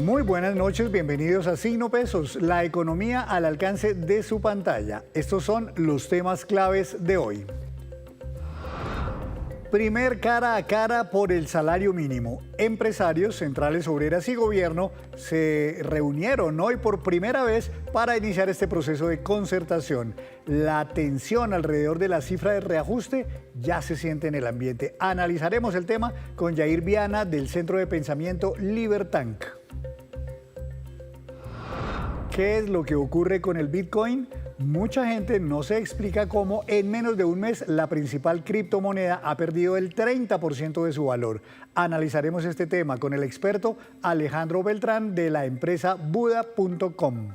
Muy buenas noches, bienvenidos a Signo Pesos, la economía al alcance de su pantalla. Estos son los temas claves de hoy. Primer cara a cara por el salario mínimo. Empresarios, centrales obreras y gobierno se reunieron hoy por primera vez para iniciar este proceso de concertación. La tensión alrededor de la cifra de reajuste ya se siente en el ambiente. Analizaremos el tema con Yair Viana del Centro de Pensamiento Libertank. ¿Qué es lo que ocurre con el Bitcoin? Mucha gente no se explica cómo en menos de un mes la principal criptomoneda ha perdido el 30% de su valor. Analizaremos este tema con el experto Alejandro Beltrán de la empresa Buda.com.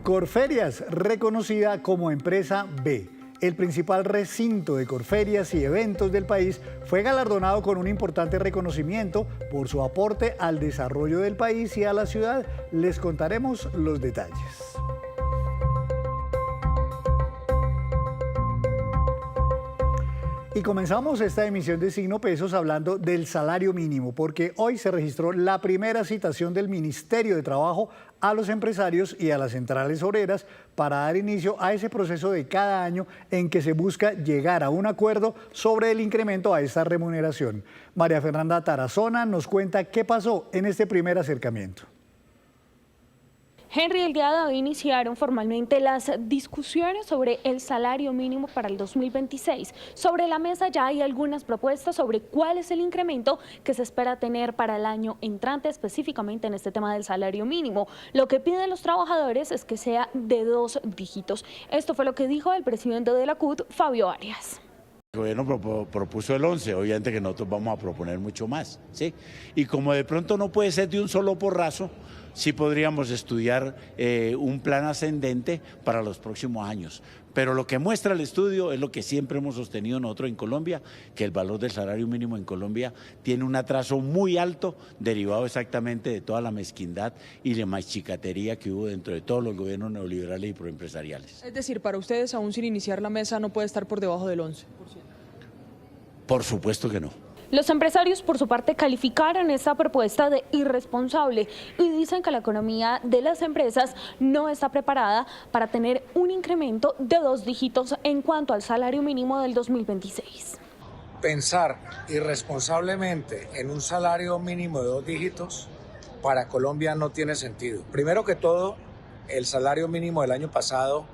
Corferias, reconocida como empresa B. El principal recinto de Corferias y eventos del país fue galardonado con un importante reconocimiento por su aporte al desarrollo del país y a la ciudad. Les contaremos los detalles. Y comenzamos esta emisión de Signo Pesos hablando del salario mínimo, porque hoy se registró la primera citación del Ministerio de Trabajo a los empresarios y a las centrales obreras para dar inicio a ese proceso de cada año en que se busca llegar a un acuerdo sobre el incremento a esta remuneración. María Fernanda Tarazona nos cuenta qué pasó en este primer acercamiento. Henry, el día de hoy iniciaron formalmente las discusiones sobre el salario mínimo para el 2026. Sobre la mesa ya hay algunas propuestas sobre cuál es el incremento que se espera tener para el año entrante, específicamente en este tema del salario mínimo. Lo que piden los trabajadores es que sea de 2 dígitos. Esto fue lo que dijo el presidente de la CUT, Fabio Arias. El gobierno propuso el 11, obviamente que nosotros vamos a proponer mucho más, ¿sí? Y como de pronto no puede ser de un solo porrazo, sí podríamos estudiar un plan ascendente para los próximos años. Pero lo que muestra el estudio es lo que siempre hemos sostenido nosotros en Colombia, que el valor del salario mínimo en Colombia tiene un atraso muy alto, derivado exactamente de toda la mezquindad y la machicatería que hubo dentro de todos los gobiernos neoliberales y proempresariales. Es decir, para ustedes, aún sin iniciar la mesa, no puede estar por debajo del 11%. Por supuesto que no. Los empresarios, por su parte, calificaron esta propuesta de irresponsable y dicen que la economía de las empresas no está preparada para tener un incremento de 2 dígitos en cuanto al salario mínimo del 2026. Pensar irresponsablemente en un salario mínimo de 2 dígitos para Colombia no tiene sentido. Primero que todo, el salario mínimo del año pasado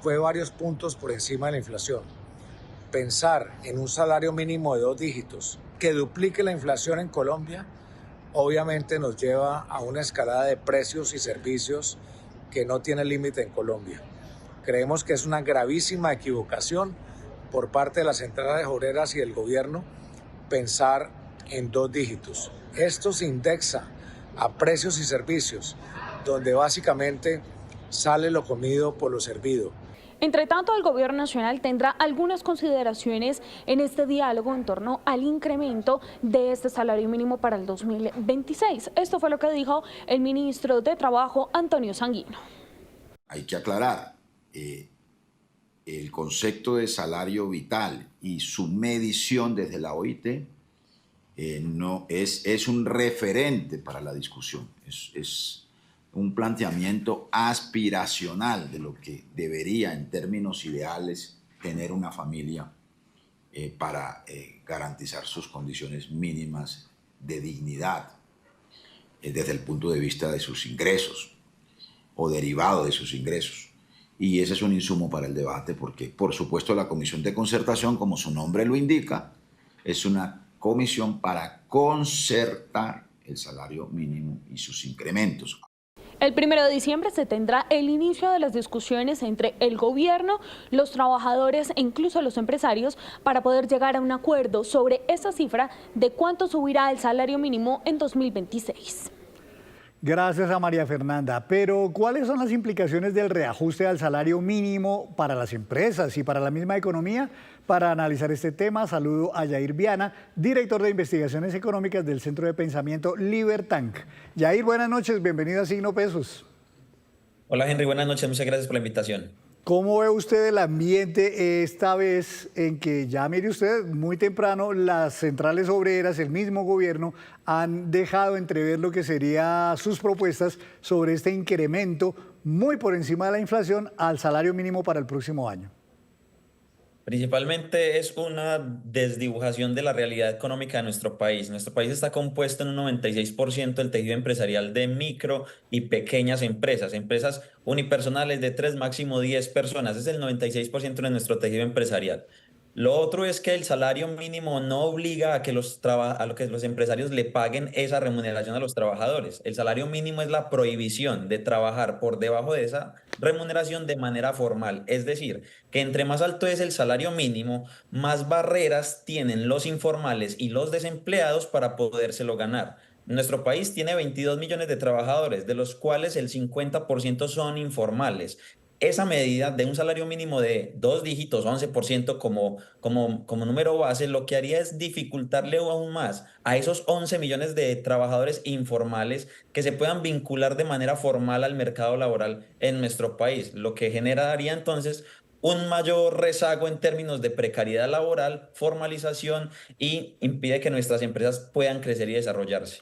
fue varios puntos por encima de la inflación. Pensar en un salario mínimo de 2 dígitos que duplique la inflación en Colombia, obviamente nos lleva a una escalada de precios y servicios que no tiene límite en Colombia. Creemos que es una gravísima equivocación por parte de las centrales obreras y del gobierno pensar en 2 dígitos. Esto se indexa a precios y servicios, donde básicamente sale lo comido por lo servido. Entre tanto, el Gobierno Nacional tendrá algunas consideraciones en este diálogo en torno al incremento de este salario mínimo para el 2026. Esto fue lo que dijo el ministro de Trabajo, Antonio Sanguino. Hay que aclarar, el concepto de salario vital y su medición desde la OIT no es un referente para la discusión, es un planteamiento aspiracional de lo que debería, en términos ideales, tener una familia para garantizar sus condiciones mínimas de dignidad desde el punto de vista de sus ingresos o derivado de sus ingresos. Y ese es un insumo para el debate porque, por supuesto, la Comisión de Concertación, como su nombre lo indica, es una comisión para concertar el salario mínimo y sus incrementos. El 1 de diciembre se tendrá el inicio de las discusiones entre el gobierno, los trabajadores e incluso los empresarios para poder llegar a un acuerdo sobre esa cifra de cuánto subirá el salario mínimo en 2026. Gracias a María Fernanda. Pero, ¿cuáles son las implicaciones del reajuste al salario mínimo para las empresas y para la misma economía? Para analizar este tema, saludo a Yair Viana, director de Investigaciones Económicas del Centro de Pensamiento Libertank. Yair, buenas noches, bienvenido a Signo Pesos. Hola Henry, buenas noches, muchas gracias por la invitación. ¿Cómo ve usted el ambiente esta vez en que ya mire usted, muy temprano las centrales obreras, el mismo gobierno, han dejado entrever lo que serían sus propuestas sobre este incremento muy por encima de la inflación al salario mínimo para el próximo año? Principalmente es una desdibujación de la realidad económica de nuestro país. Nuestro país está compuesto en un 96% del tejido empresarial de micro y pequeñas empresas, empresas unipersonales de 3, máximo 10 personas. Es el 96% de nuestro tejido empresarial. Lo otro es que el salario mínimo no obliga a que los empresarios le paguen esa remuneración a los trabajadores. El salario mínimo es la prohibición de trabajar por debajo de esa remuneración de manera formal. Es decir, que entre más alto es el salario mínimo, más barreras tienen los informales y los desempleados para podérselo ganar. Nuestro país tiene 22 millones de trabajadores, de los cuales el 50% son informales. Esa medida de un salario mínimo de 2 dígitos, 11% como número base, lo que haría es dificultarle aún más a esos 11 millones de trabajadores informales que se puedan vincular de manera formal al mercado laboral en nuestro país, lo que generaría entonces un mayor rezago en términos de precariedad laboral, formalización y impide que nuestras empresas puedan crecer y desarrollarse.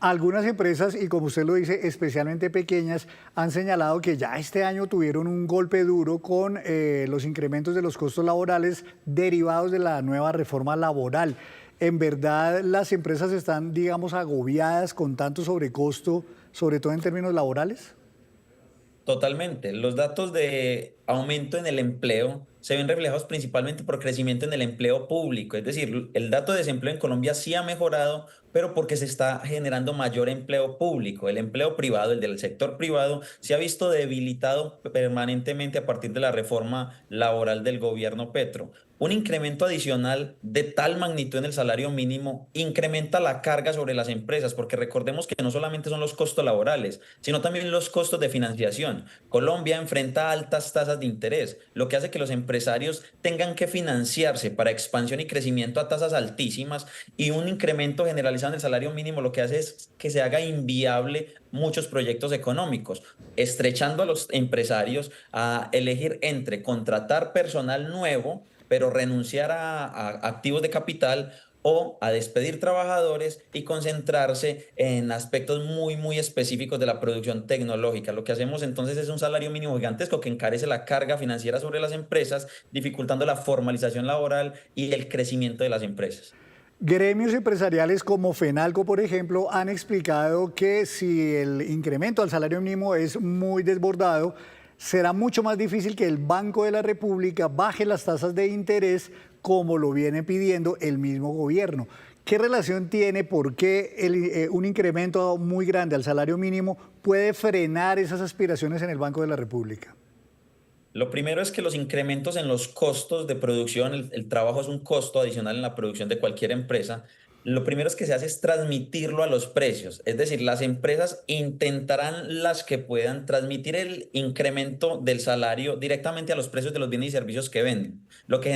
Algunas empresas, y como usted lo dice, especialmente pequeñas, han señalado que ya este año tuvieron un golpe duro con los incrementos de los costos laborales derivados de la nueva reforma laboral. ¿En verdad las empresas están, digamos, agobiadas con tanto sobrecosto, sobre todo en términos laborales? Totalmente. Los datos de aumento en el empleo se ven reflejados principalmente por crecimiento en el empleo público. Es decir, el dato de desempleo en Colombia sí ha mejorado, pero porque se está generando mayor empleo público. El empleo privado, el del sector privado, se ha visto debilitado permanentemente a partir de la reforma laboral del gobierno Petro. Un incremento adicional de tal magnitud en el salario mínimo incrementa la carga sobre las empresas, porque recordemos que no solamente son los costos laborales, sino también los costos de financiación. Colombia enfrenta altas tasas de interés, lo que hace que los empresarios tengan que financiarse para expansión y crecimiento a tasas altísimas, y un incremento generalizado en el salario mínimo lo que hace es que se haga inviable muchos proyectos económicos, estrechando a los empresarios a elegir entre contratar personal nuevo pero renunciar a activos de capital o a despedir trabajadores y concentrarse en aspectos muy específicos de la producción tecnológica. Lo que hacemos entonces es un salario mínimo gigantesco que encarece la carga financiera sobre las empresas, dificultando la formalización laboral y el crecimiento de las empresas. Gremios empresariales como FENALCO, por ejemplo, han explicado que si el incremento al salario mínimo es muy desbordado, será mucho más difícil que el Banco de la República baje las tasas de interés como lo viene pidiendo el mismo gobierno. ¿Qué relación tiene? ¿Por qué un incremento muy grande al salario mínimo puede frenar esas aspiraciones en el Banco de la República? Lo primero es que los incrementos en los costos de producción, el trabajo es un costo adicional en la producción de cualquier empresa. Lo primero es que se hace es transmitirlo a los precios, es decir, las empresas intentarán las que puedan transmitir el incremento del salario directamente a los precios de los bienes y servicios que venden, lo que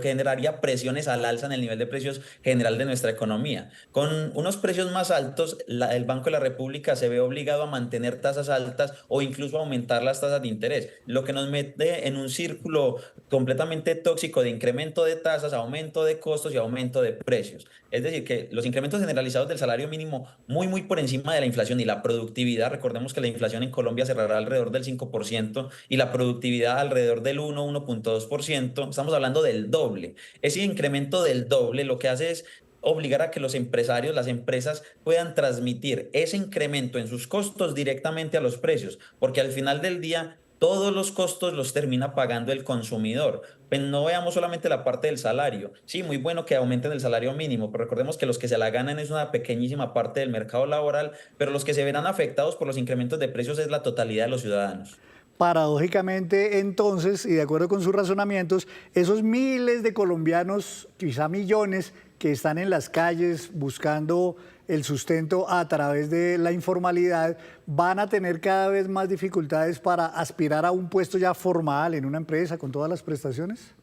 generaría presiones al alza en el nivel de precios general de nuestra economía. Con unos precios más altos, el Banco de la República se ve obligado a mantener tasas altas o incluso a aumentar las tasas de interés, lo que nos mete en un círculo completamente tóxico de incremento de tasas, aumento de costos y aumento de precios. Es decir, que los incrementos generalizados del salario mínimo muy por encima de la inflación y la productividad, recordemos que la inflación en Colombia cerrará alrededor del 5% y la productividad alrededor del 1,2%, estamos hablando del doble. Ese incremento del doble lo que hace es obligar a que los empresarios, las empresas puedan transmitir ese incremento en sus costos directamente a los precios, porque al final del día todos los costos los termina pagando el consumidor. Pues no veamos solamente la parte del salario. Sí, muy bueno que aumenten el salario mínimo, pero recordemos que los que se la ganan es una pequeñísima parte del mercado laboral, pero los que se verán afectados por los incrementos de precios es la totalidad de los ciudadanos. Paradójicamente, entonces, y de acuerdo con sus razonamientos, esos miles de colombianos, quizá millones, que están en las calles buscando el sustento a través de la informalidad, van a tener cada vez más dificultades para aspirar a un puesto ya formal en una empresa con todas las prestaciones.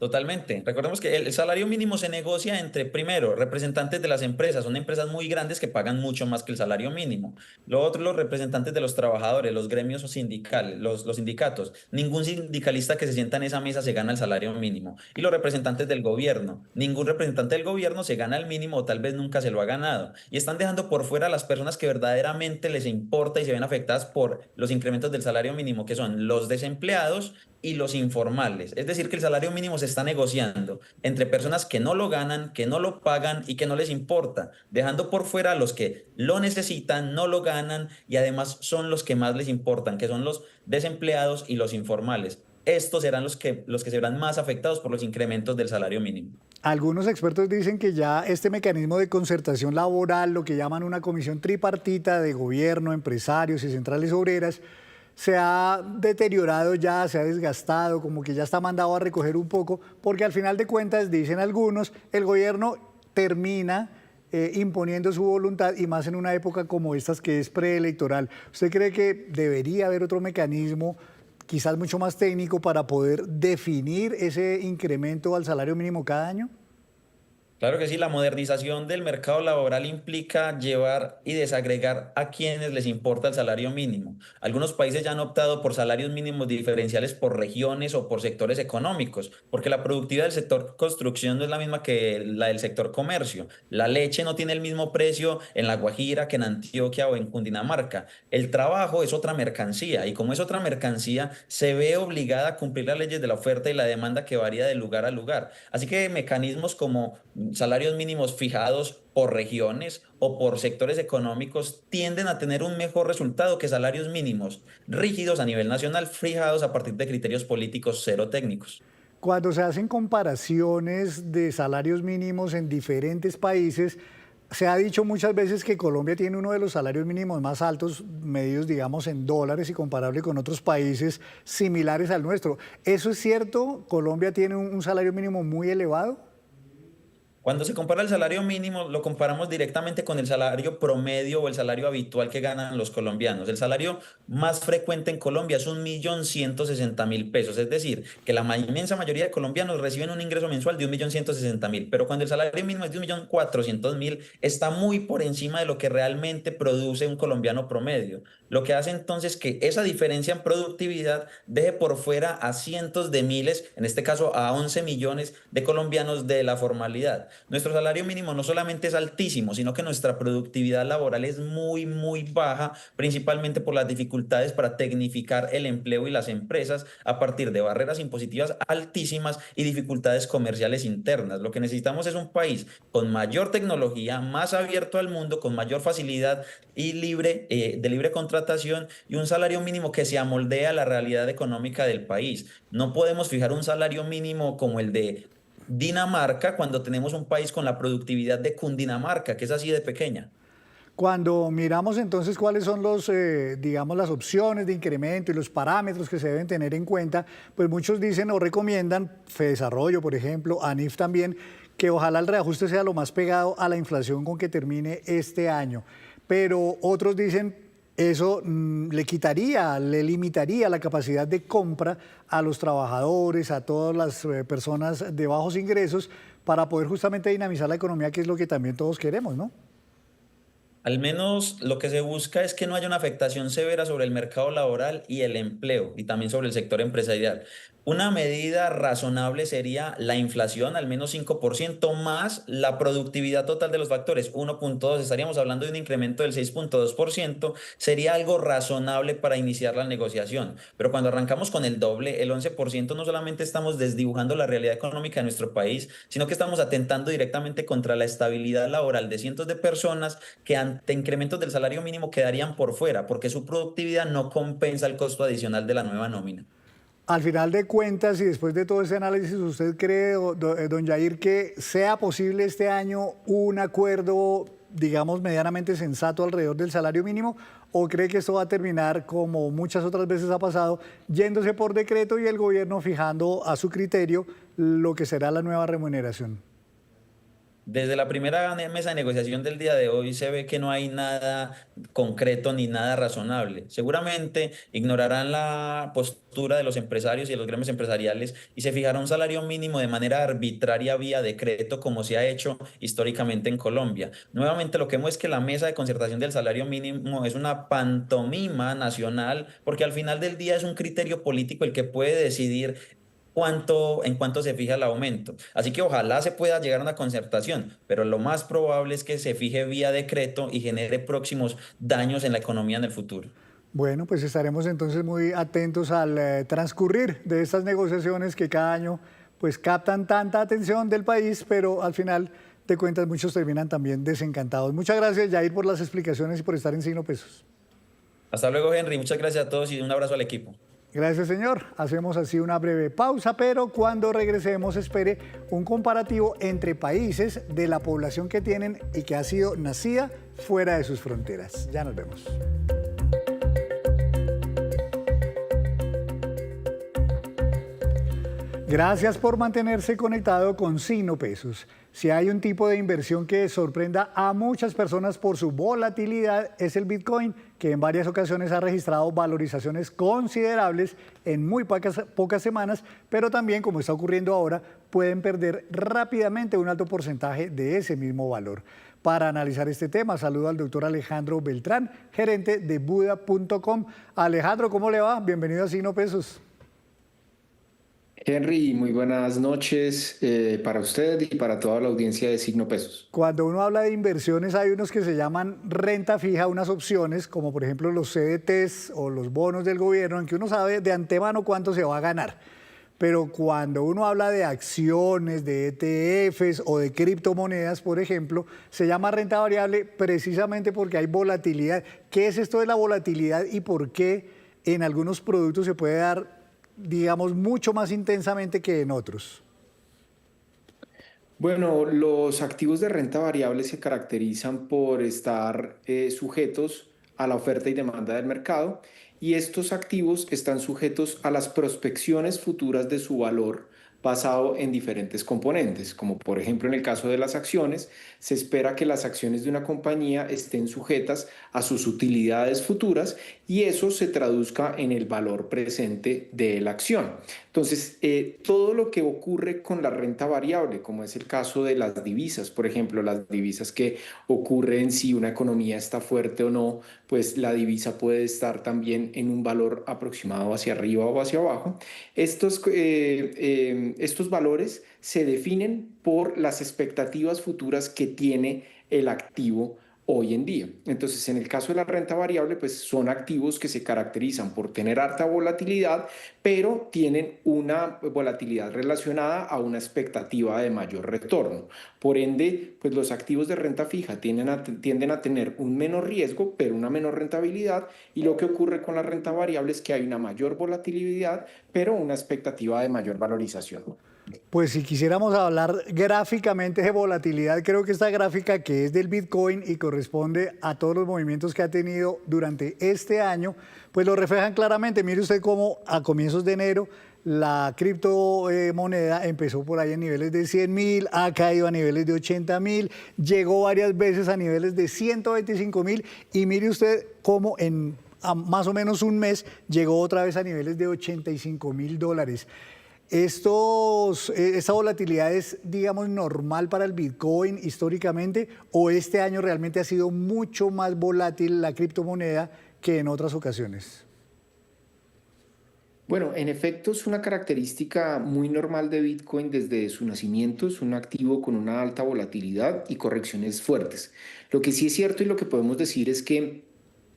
Totalmente. Recordemos que el salario mínimo se negocia entre, primero, representantes de las empresas. Son empresas muy grandes que pagan mucho más que el salario mínimo. Lo otro, los representantes de los trabajadores, los gremios sindicales, los sindicatos. Ningún sindicalista que se sienta en esa mesa se gana el salario mínimo. Y los representantes del gobierno. Ningún representante del gobierno se gana el mínimo o tal vez nunca se lo ha ganado. Y están dejando por fuera a las personas que verdaderamente les importa y se ven afectadas por los incrementos del salario mínimo, que son los desempleados y los informales. Es decir, que el salario mínimo se está negociando entre personas que no lo ganan, que no lo pagan y que no les importa, dejando por fuera a los que lo necesitan, no lo ganan y además son los que más les importan, que son los desempleados y los informales. Estos serán los que se verán más afectados por los incrementos del salario mínimo. Algunos expertos dicen que ya este mecanismo de concertación laboral, lo que llaman una comisión tripartita de gobierno, empresarios y centrales obreras, se ha deteriorado ya, se ha desgastado, como que ya está mandado a recoger un poco, porque al final de cuentas, dicen algunos, el gobierno termina imponiendo su voluntad y más en una época como estas que es preelectoral. ¿Usted cree que debería haber otro mecanismo, quizás mucho más técnico, para poder definir ese incremento al salario mínimo cada año? Claro que sí, la modernización del mercado laboral implica llevar y desagregar a quienes les importa el salario mínimo. Algunos países ya han optado por salarios mínimos diferenciales por regiones o por sectores económicos, porque la productividad del sector construcción no es la misma que la del sector comercio. La leche no tiene el mismo precio en La Guajira que en Antioquia o en Cundinamarca. El trabajo es otra mercancía y como es otra mercancía, se ve obligada a cumplir las leyes de la oferta y la demanda que varía de lugar a lugar. Así que mecanismos como salarios mínimos fijados por regiones o por sectores económicos tienden a tener un mejor resultado que salarios mínimos rígidos a nivel nacional, fijados a partir de criterios políticos cero técnicos. Cuando se hacen comparaciones de salarios mínimos en diferentes países, se ha dicho muchas veces que Colombia tiene uno de los salarios mínimos más altos, medidos, digamos, en dólares y comparable con otros países similares al nuestro. ¿Eso es cierto? ¿Colombia tiene un salario mínimo muy elevado? Cuando se compara el salario mínimo, lo comparamos directamente con el salario promedio o el salario habitual que ganan los colombianos. El salario más frecuente en Colombia es 1.160.000 pesos, es decir, que la inmensa mayoría de colombianos reciben un ingreso mensual de 1.160.000, pero cuando el salario mínimo es de 1.400.000, está muy por encima de lo que realmente produce un colombiano promedio. Lo que hace entonces que esa diferencia en productividad deje por fuera a cientos de miles, en este caso a 11 millones de colombianos de la formalidad. Nuestro salario mínimo no solamente es altísimo, sino que nuestra productividad laboral es muy, muy baja, principalmente por las dificultades para tecnificar el empleo y las empresas a partir de barreras impositivas altísimas y dificultades comerciales internas. Lo que necesitamos es un país con mayor tecnología, más abierto al mundo, con mayor facilidad y de libre contratación y un salario mínimo que se amoldee a la realidad económica del país. No podemos fijar un salario mínimo como el de Dinamarca cuando tenemos un país con la productividad de Cundinamarca, que es así de pequeña. Cuando miramos entonces cuáles son digamos, las opciones de incremento y los parámetros que se deben tener en cuenta, pues muchos dicen o recomiendan, Fedesarrollo, por ejemplo, ANIF también, que ojalá el reajuste sea lo más pegado a la inflación con que termine este año. Pero otros dicen eso le limitaría la capacidad de compra a los trabajadores, a todas las personas de bajos ingresos, para poder justamente dinamizar la economía, que es lo que también todos queremos, ¿no? Al menos lo que se busca es que no haya una afectación severa sobre el mercado laboral y el empleo, y también sobre el sector empresarial. Una medida razonable sería la inflación, al menos 5%, más la productividad total de los factores, 1.2. Estaríamos hablando de un incremento del 6.2%. Sería algo razonable para iniciar la negociación. Pero cuando arrancamos con el doble, el 11%, no solamente estamos desdibujando la realidad económica de nuestro país, sino que estamos atentando directamente contra la estabilidad laboral de cientos de personas que ante incrementos del salario mínimo quedarían por fuera, porque su productividad no compensa el costo adicional de la nueva nómina. Al final de cuentas y después de todo ese análisis, ¿usted cree, don Yair, que sea posible este año un acuerdo, digamos, medianamente sensato alrededor del salario mínimo? ¿O cree que esto va a terminar, como muchas otras veces ha pasado, yéndose por decreto y el gobierno fijando a su criterio lo que será la nueva remuneración? Desde la primera mesa de negociación del día de hoy se ve que no hay nada concreto ni nada razonable. Seguramente ignorarán la postura de los empresarios y de los gremios empresariales y se fijará un salario mínimo de manera arbitraria vía decreto, como se ha hecho históricamente en Colombia. Nuevamente lo que vemos es que la mesa de concertación del salario mínimo es una pantomima nacional, porque al final del día es un criterio político el que puede decidir en cuánto se fija el aumento. Así que ojalá se pueda llegar a una concertación, pero lo más probable es que se fije vía decreto y genere próximos daños en la economía en el futuro. Bueno, pues estaremos entonces muy atentos al transcurrir de estas negociaciones que cada año pues captan tanta atención del país, pero al final de cuentas muchos terminan también desencantados. Muchas gracias, Yair, por las explicaciones y por estar en Signo Pesos. Hasta luego, Henry. Muchas gracias a todos y un abrazo al equipo. Gracias, señor. Hacemos así una breve pausa, pero cuando regresemos espere un comparativo entre países de la población que tienen y que ha sido nacida fuera de sus fronteras. Ya nos vemos. Gracias por mantenerse conectado con Signo Pesos. Si hay un tipo de inversión que sorprenda a muchas personas por su volatilidad, es el Bitcoin, que en varias ocasiones ha registrado valorizaciones considerables en muy pocas semanas, pero también, como está ocurriendo ahora, pueden perder rápidamente un alto porcentaje de ese mismo valor. Para analizar este tema, saludo al doctor Alejandro Beltrán, gerente de Buda.com. Alejandro, ¿cómo le va? Bienvenido a Signo Pesos. Henry, muy buenas noches para usted y para toda la audiencia de Signo Pesos. Cuando uno habla de inversiones, hay unos que se llaman renta fija, unas opciones, como por ejemplo los CDTs o los bonos del gobierno, en que uno sabe de antemano cuánto se va a ganar. Pero cuando uno habla de acciones, de ETFs o de criptomonedas, por ejemplo, se llama renta variable precisamente porque hay volatilidad. ¿Qué es esto de la volatilidad y por qué en algunos productos se puede dar, digamos, mucho más intensamente que en otros? Bueno, los activos de renta variable se caracterizan por estar sujetos a la oferta y demanda del mercado, y estos activos están sujetos a las prospecciones futuras de su valor basado en diferentes componentes, como por ejemplo en el caso de las acciones, se espera que las acciones de una compañía estén sujetas a sus utilidades futuras y eso se traduzca en el valor presente de la acción. Entonces, todo lo que ocurre con la renta variable, como es el caso de las divisas, por ejemplo, las divisas que ocurren si una economía está fuerte o no, pues la divisa puede estar también en un valor aproximado hacia arriba o hacia abajo. Estos valores se definen por las expectativas futuras que tiene el activo hoy en día. Entonces, en el caso de la renta variable, pues son activos que se caracterizan por tener alta volatilidad, pero tienen una volatilidad relacionada a una expectativa de mayor retorno. Por ende, pues los activos de renta fija tienden a tener un menor riesgo, pero una menor rentabilidad, y lo que ocurre con la renta variable es que hay una mayor volatilidad, pero una expectativa de mayor valorización. Pues si quisiéramos hablar gráficamente de volatilidad, creo que esta gráfica, que es del Bitcoin y corresponde a todos los movimientos que ha tenido durante este año, pues lo reflejan claramente. Mire usted cómo a comienzos de enero la criptomoneda empezó por ahí en niveles de 100.000, ha caído a niveles de 80.000, llegó varias veces a niveles de 125.000 y mire usted cómo en más o menos un mes llegó otra vez a niveles de $85.000. ¿Esta volatilidad es, digamos, normal para el Bitcoin históricamente o este año realmente ha sido mucho más volátil la criptomoneda que en otras ocasiones? Bueno, en efecto es una característica muy normal de Bitcoin desde su nacimiento, es un activo con una alta volatilidad y correcciones fuertes. Lo que sí es cierto y lo que podemos decir es que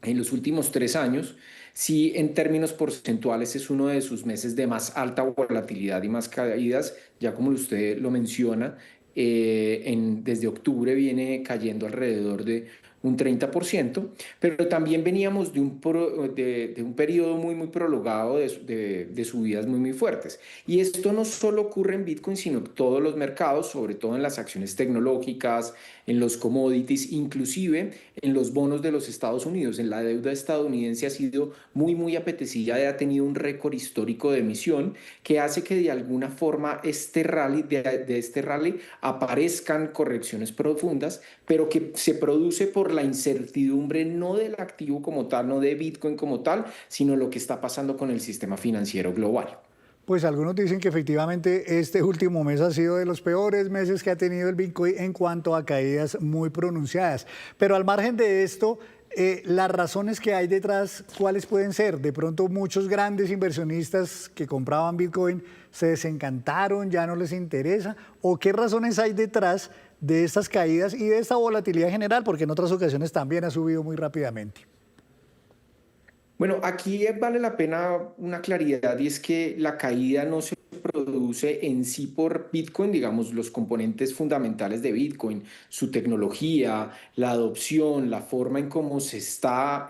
en los últimos 3 años, sí, en términos porcentuales es uno de sus meses de más alta volatilidad y más caídas, ya como usted lo menciona, desde octubre viene cayendo alrededor de un 30%, pero también veníamos de un periodo muy prolongado de subidas muy fuertes. Y esto no solo ocurre en Bitcoin, sino en todos los mercados, sobre todo en las acciones tecnológicas, en los commodities, inclusive en los bonos de los Estados Unidos. En la deuda estadounidense ha sido muy apetecida y ha tenido un récord histórico de emisión que hace que de alguna forma de este rally aparezcan correcciones profundas, pero que se produce por la incertidumbre no del activo como tal, no de Bitcoin como tal, sino lo que está pasando con el sistema financiero global. Pues algunos dicen que efectivamente este último mes ha sido de los peores meses que ha tenido el Bitcoin en cuanto a caídas muy pronunciadas. Pero al margen de esto, las razones que hay detrás, ¿cuáles pueden ser? De pronto muchos grandes inversionistas que compraban Bitcoin se desencantaron, ya no les interesa. ¿O qué razones hay detrás de estas caídas y de esta volatilidad general? Porque en otras ocasiones también ha subido muy rápidamente. Bueno, aquí vale la pena una claridad y es que la caída no se produce en sí por Bitcoin, digamos, los componentes fundamentales de Bitcoin, su tecnología, la adopción, la forma en cómo se está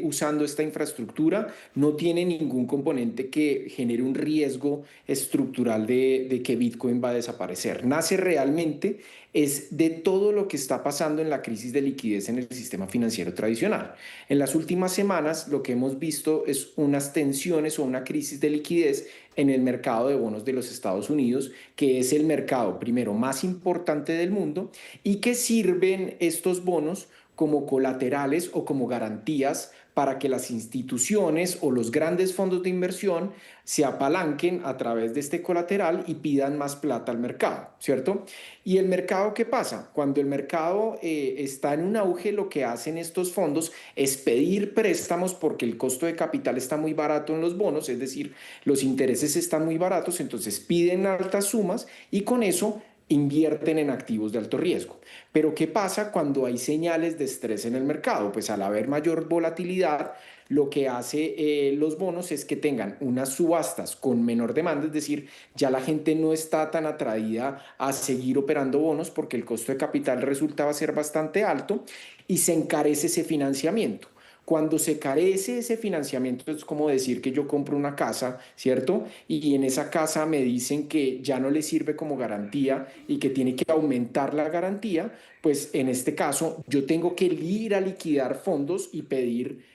usando esta infraestructura, no tiene ningún componente que genere un riesgo estructural de que Bitcoin va a desaparecer. Nace realmente es de todo lo que está pasando en la crisis de liquidez en el sistema financiero tradicional. En las últimas semanas lo que hemos visto es unas tensiones o una crisis de liquidez en el mercado de bonos de los Estados Unidos, que es el mercado primero más importante del mundo y que sirven estos bonos como colaterales o como garantías para que las instituciones o los grandes fondos de inversión se apalanquen a través de este colateral y pidan más plata al mercado, ¿cierto? ¿Y el mercado qué pasa? Cuando el mercado está en un auge, lo que hacen estos fondos es pedir préstamos porque el costo de capital está muy barato en los bonos, es decir, los intereses están muy baratos, entonces piden altas sumas y con eso invierten en activos de alto riesgo. Pero ¿qué pasa cuando hay señales de estrés en el mercado? Pues al haber mayor volatilidad, lo que hace los bonos es que tengan unas subastas con menor demanda, es decir, ya la gente no está tan atraída a seguir operando bonos porque el costo de capital resultaba ser bastante alto y se encarece ese financiamiento. Cuando se carece ese financiamiento, es como decir que yo compro una casa, ¿cierto? Y en esa casa me dicen que ya no le sirve como garantía y que tiene que aumentar la garantía, pues en este caso yo tengo que ir a liquidar fondos y pedir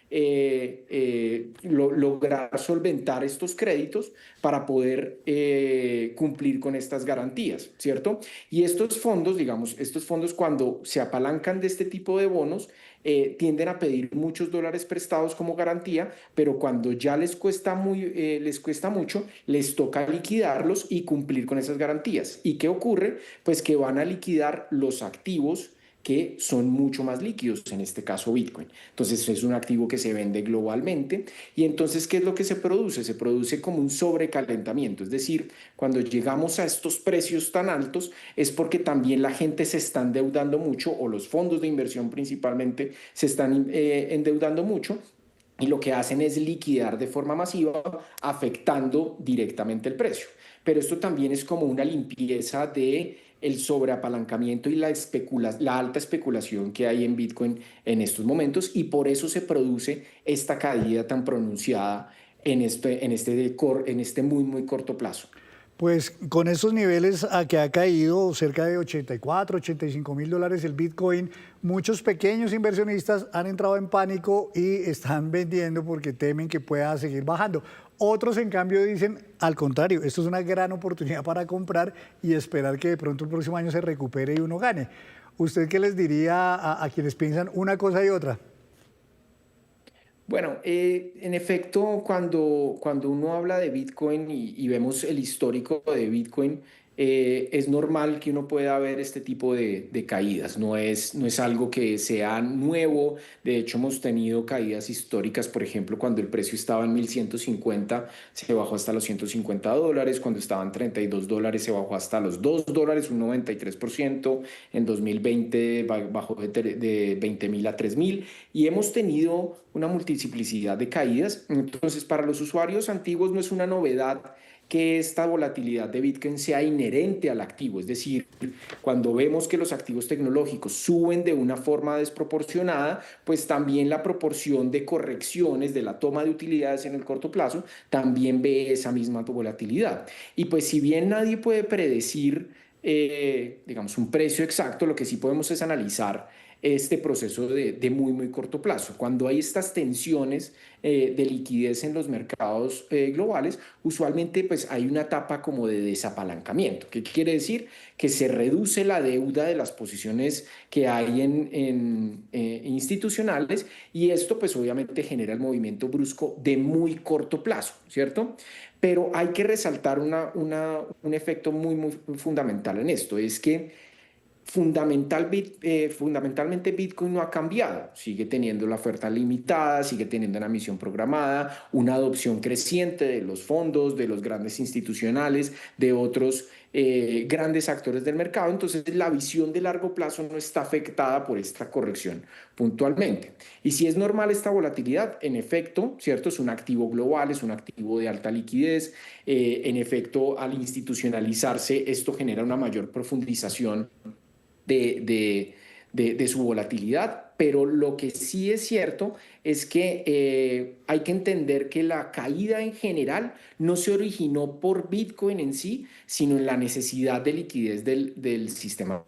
lograr solventar estos créditos para poder cumplir con estas garantías, ¿cierto? Y estos fondos, digamos, estos fondos cuando se apalancan de este tipo de bonos, tienden a pedir muchos dólares prestados como garantía, pero cuando ya les cuesta mucho, les toca liquidarlos y cumplir con esas garantías. ¿Y qué ocurre? Pues que van a liquidar los activos que son mucho más líquidos, en este caso Bitcoin. Entonces es un activo que se vende globalmente y entonces ¿qué es lo que se produce? Se produce como un sobrecalentamiento, es decir, cuando llegamos a estos precios tan altos es porque también la gente se está endeudando mucho o los fondos de inversión principalmente se están endeudando mucho y lo que hacen es liquidar de forma masiva, afectando directamente el precio. Pero esto también es como una limpieza de el sobreapalancamiento y la alta especulación que hay en Bitcoin en estos momentos y por eso se produce esta caída tan pronunciada en este muy corto plazo. Pues con estos niveles a que ha caído cerca de 84, 85 mil dólares el Bitcoin, muchos pequeños inversionistas han entrado en pánico y están vendiendo porque temen que pueda seguir bajando. Otros, en cambio, dicen al contrario, esto es una gran oportunidad para comprar y esperar que de pronto el próximo año se recupere y uno gane. ¿Usted qué les diría a quienes piensan una cosa y otra? Bueno, en efecto, cuando uno habla de Bitcoin y vemos el histórico de Bitcoin, es normal que uno pueda ver este tipo de caídas. No es algo que sea nuevo. De hecho, hemos tenido caídas históricas. Por ejemplo, cuando el precio estaba en 1.150, se bajó hasta los $150. Cuando estaban $32, se bajó hasta los $2, un 93%. En 2020 bajó de 20.000 a 3.000. Y hemos tenido una multiplicidad de caídas. Entonces, para los usuarios antiguos no es una novedad que esta volatilidad de Bitcoin sea inherente al activo, es decir, cuando vemos que los activos tecnológicos suben de una forma desproporcionada, pues también la proporción de correcciones de la toma de utilidades en el corto plazo también ve esa misma volatilidad. Y pues si bien nadie puede predecir, digamos, un precio exacto, lo que sí podemos es analizar este proceso de muy, muy corto plazo. Cuando hay estas tensiones de liquidez en los mercados globales, usualmente pues hay una etapa como de desapalancamiento. ¿Qué quiere decir? Que se reduce la deuda de las posiciones que hay en institucionales, y esto pues obviamente genera el movimiento brusco de muy corto plazo, ¿cierto? Pero hay que resaltar un efecto muy, muy fundamental en esto, es que fundamentalmente Bitcoin no ha cambiado, sigue teniendo la oferta limitada, sigue teniendo una emisión programada, una adopción creciente de los fondos, de los grandes institucionales, de otros grandes actores del mercado. Entonces la visión de largo plazo no está afectada por esta corrección puntualmente. Y si es normal esta volatilidad, en efecto, ¿cierto? Es un activo global, es un activo de alta liquidez. En efecto, al institucionalizarse, esto genera una mayor profundización de su volatilidad, pero lo que sí es cierto es que hay que entender que la caída en general no se originó por Bitcoin en sí, sino en la necesidad de liquidez del sistema.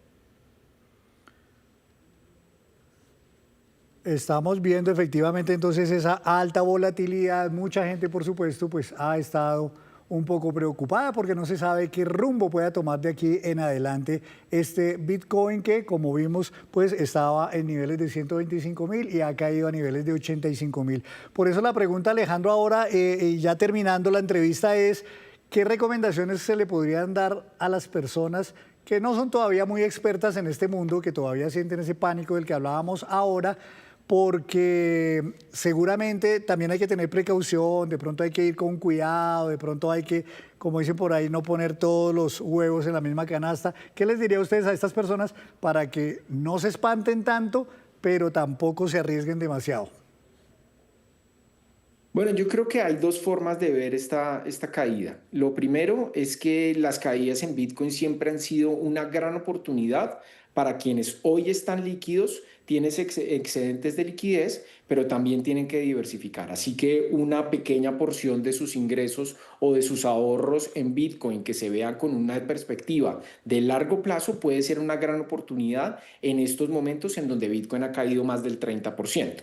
Estamos viendo efectivamente entonces esa alta volatilidad. Mucha gente, por supuesto, pues ha estado un poco preocupada porque no se sabe qué rumbo pueda tomar de aquí en adelante este Bitcoin, que como vimos pues estaba en niveles de 125.000 y ha caído a niveles de 85.000. Por eso la pregunta, Alejandro, ahora ya terminando la entrevista, es ¿qué recomendaciones se le podrían dar a las personas que no son todavía muy expertas en este mundo, que todavía sienten ese pánico del que hablábamos ahora? Porque seguramente también hay que tener precaución, de pronto hay que ir con cuidado, de pronto hay que, como dicen por ahí, no poner todos los huevos en la misma canasta. ¿Qué les diría a ustedes a estas personas para que no se espanten tanto, pero tampoco se arriesguen demasiado? Bueno, yo creo que hay dos formas de ver esta caída. Lo primero es que las caídas en Bitcoin siempre han sido una gran oportunidad para quienes hoy están líquidos, tienen excedentes de liquidez, pero también tienen que diversificar. Así que una pequeña porción de sus ingresos o de sus ahorros en Bitcoin que se vean con una perspectiva de largo plazo puede ser una gran oportunidad en estos momentos en donde Bitcoin ha caído más del 30%.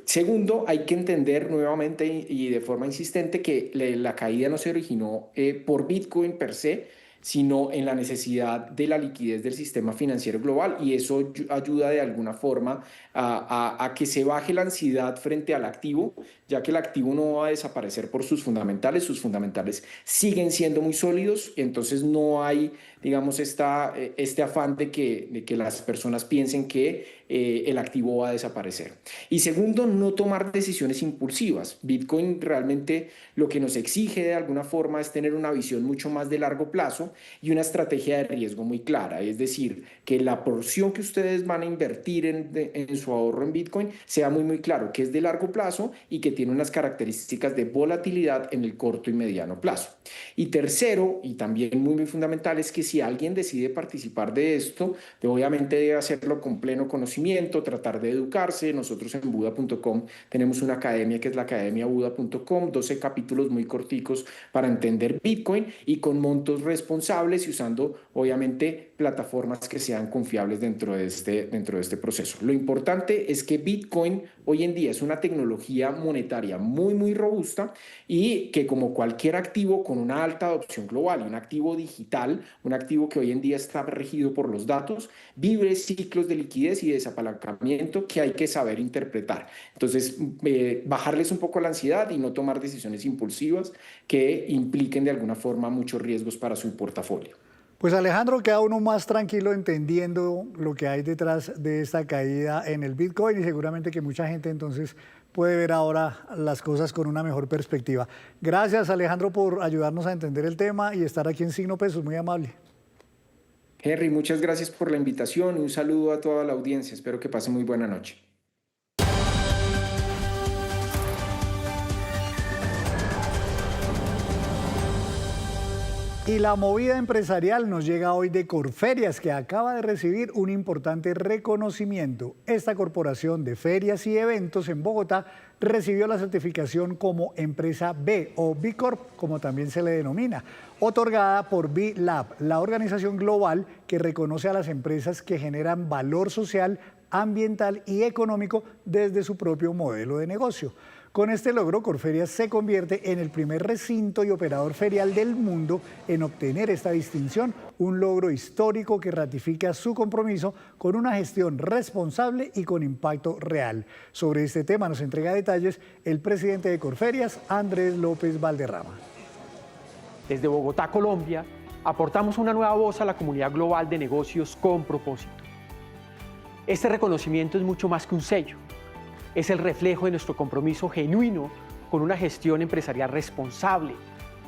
Segundo, hay que entender nuevamente y de forma insistente que la caída no se originó por Bitcoin per se, sino en la necesidad de la liquidez del sistema financiero global, y eso ayuda de alguna forma a que se baje la ansiedad frente al activo, ya que el activo no va a desaparecer por sus fundamentales siguen siendo muy sólidos, y entonces no hay, digamos, este afán de que las personas piensen que el activo va a desaparecer. Y segundo, no tomar decisiones impulsivas. Bitcoin realmente lo que nos exige de alguna forma es tener una visión mucho más de largo plazo y una estrategia de riesgo muy clara, es decir, que la porción que ustedes van a invertir en su ahorro en Bitcoin sea muy, muy claro que es de largo plazo y que tiene unas características de volatilidad en el corto y mediano plazo. Y tercero, y también muy, muy fundamental, es que si alguien decide participar de esto, obviamente debe hacerlo con pleno conocimiento, tratar de educarse. Nosotros en Buda.com tenemos una academia que es la academia Buda.com, 12 capítulos muy corticos para entender Bitcoin y con montos responsables y usando obviamente plataformas que sean confiables dentro de este proceso. Lo importante es que Bitcoin hoy en día es una tecnología monetaria muy, muy robusta y que como cualquier activo con una alta adopción global y un activo digital, un activo que hoy en día está regido por los datos, vive ciclos de liquidez y de desapalancamiento que hay que saber interpretar. Entonces, bajarles un poco la ansiedad y no tomar decisiones impulsivas que impliquen de alguna forma muchos riesgos para su portafolio. Pues Alejandro, queda uno más tranquilo entendiendo lo que hay detrás de esta caída en el Bitcoin y seguramente que mucha gente entonces puede ver ahora las cosas con una mejor perspectiva. Gracias, Alejandro, por ayudarnos a entender el tema y estar aquí en Signo Pesos, muy amable. Henry, muchas gracias por la invitación y un saludo a toda la audiencia. Espero que pasen muy buena noche. Y la movida empresarial nos llega hoy de Corferias, que acaba de recibir un importante reconocimiento. Esta corporación de ferias y eventos en Bogotá recibió la certificación como empresa B o B Corp, como también se le denomina, otorgada por B Lab, la organización global que reconoce a las empresas que generan valor social, ambiental y económico desde su propio modelo de negocio. Con este logro, Corferias se convierte en el primer recinto y operador ferial del mundo en obtener esta distinción, un logro histórico que ratifica su compromiso con una gestión responsable y con impacto real. Sobre este tema nos entrega detalles el presidente de Corferias, Andrés López Valderrama. Desde Bogotá, Colombia, aportamos una nueva voz a la comunidad global de negocios con propósito. Este reconocimiento es mucho más que un sello. Es el reflejo de nuestro compromiso genuino con una gestión empresarial responsable,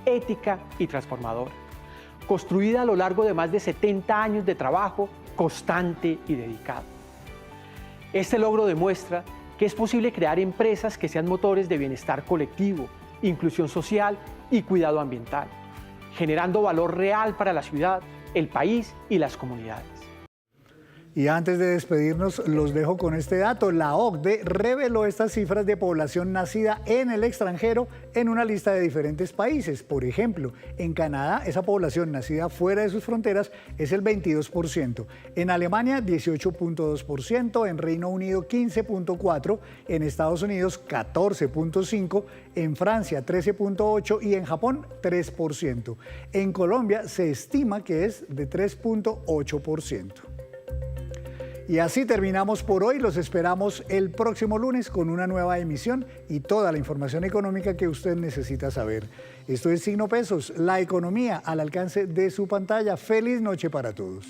ética y transformadora, construida a lo largo de más de 70 años de trabajo constante y dedicado. Este logro demuestra que es posible crear empresas que sean motores de bienestar colectivo, inclusión social y cuidado ambiental, generando valor real para la ciudad, el país y las comunidades. Y antes de despedirnos, los dejo con este dato. La OCDE reveló estas cifras de población nacida en el extranjero en una lista de diferentes países. Por ejemplo, en Canadá, esa población nacida fuera de sus fronteras es el 22%. En Alemania, 18.2%. En Reino Unido, 15.4%. En Estados Unidos, 14.5%. En Francia, 13.8%. Y en Japón, 3%. En Colombia, se estima que es de 3.8%. Y así terminamos por hoy. Los esperamos el próximo lunes con una nueva emisión y toda la información económica que usted necesita saber. Esto es Signo Pesos, la economía al alcance de su pantalla. Feliz noche para todos.